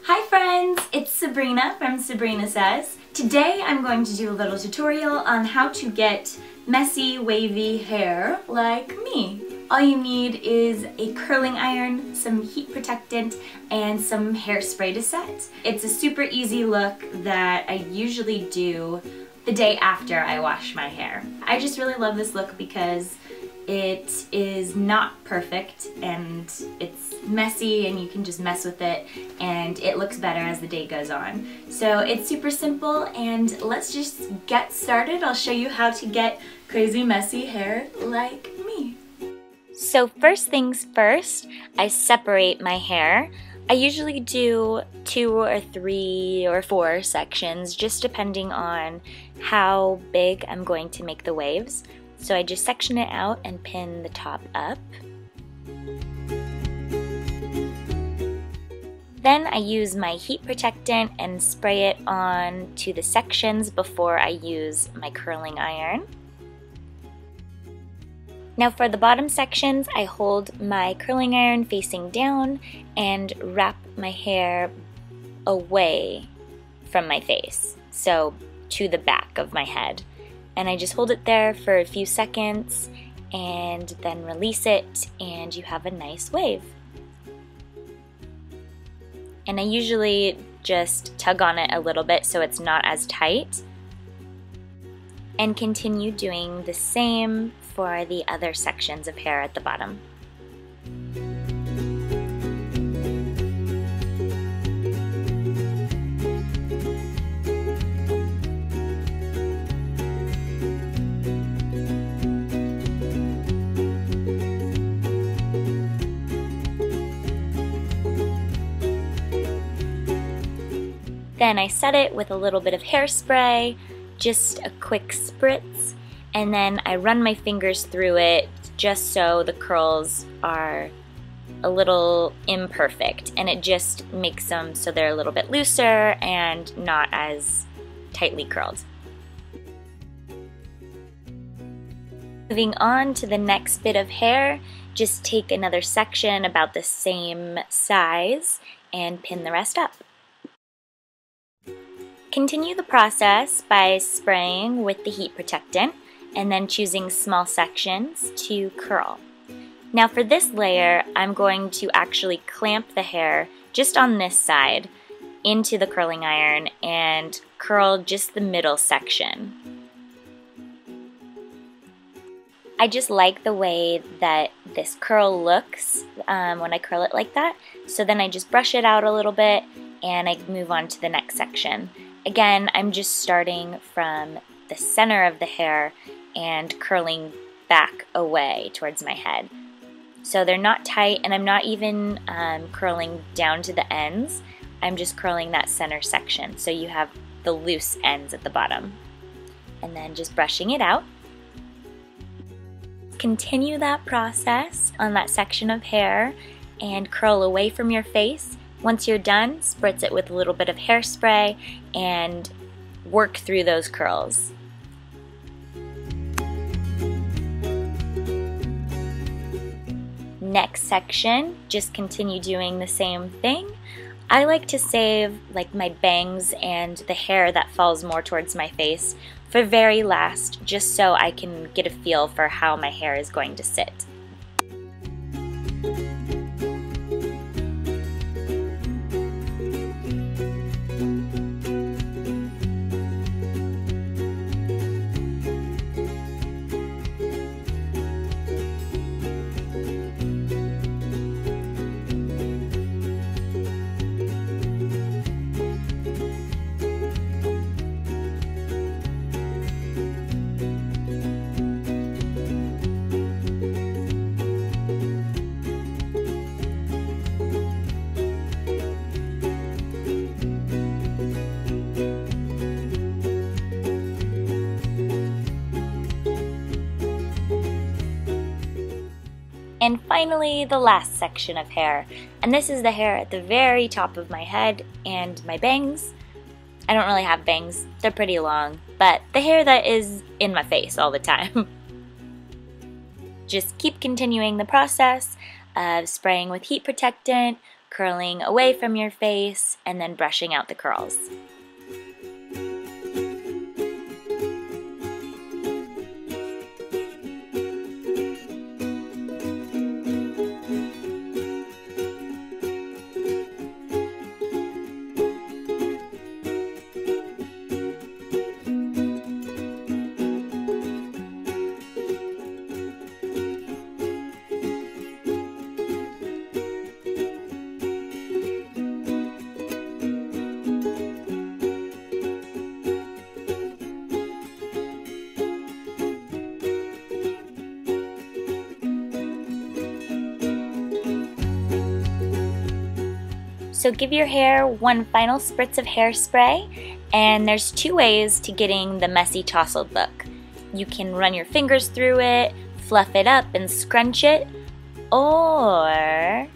Hi friends, it's Sabrina from Sabrina Says. Today I'm going to do a little tutorial on how to get messy, wavy hair like me. All you need is a curling iron, some heat protectant, and some hairspray to set. It's a super easy look that I usually do the day after I wash my hair. I just really love this look because it is not perfect and it's messy and you can just mess with it and it looks better as the day goes on. So it's super simple and let's just get started. I'll show you how to get crazy messy hair like me. So first things first, I separate my hair. I usually do 2 or 3 or 4 sections just depending on how big I'm going to make the waves. So I just section it out and pin the top up. Then I use my heat protectant and spray it on to the sections before I use my curling iron. Now for the bottom sections, I hold my curling iron facing down and wrap my hair away from my face, so to the back of my head. And I just hold it there for a few seconds and then release it and you have a nice wave. And I usually just tug on it a little bit so it's not as tight. And continue doing the same for the other sections of hair at the bottom. Then I set it with a little bit of hairspray, just a quick spritz, and then I run my fingers through it just so the curls are a little imperfect, and it just makes them so they're a little bit looser and not as tightly curled. Moving on to the next bit of hair, just take another section about the same size and pin the rest up. Continue the process by spraying with the heat protectant and then choosing small sections to curl. Now for this layer, I'm going to actually clamp the hair just on this side into the curling iron and curl just the middle section. I just like the way that this curl looks when I curl it like that, so then I just brush it out a little bit and I move on to the next section. Again, I'm just starting from the center of the hair and curling back away towards my head. So they're not tight and I'm not even curling down to the ends. I'm just curling that center section so you have the loose ends at the bottom. And then just brushing it out. Continue that process on that section of hair and curl away from your face. Once you're done, spritz it with a little bit of hairspray and work through those curls. Next section, just continue doing the same thing. I like to save like my bangs and the hair that falls more towards my face for very last, just so I can get a feel for how my hair is going to sit. And finally, the last section of hair. And this is the hair at the very top of my head and my bangs. I don't really have bangs, they're pretty long, but the hair that is in my face all the time. Just keep continuing the process of spraying with heat protectant, curling away from your face, and then brushing out the curls. So give your hair one final spritz of hairspray, and there's two ways to getting the messy tousled look. You can run your fingers through it, fluff it up and scrunch it, or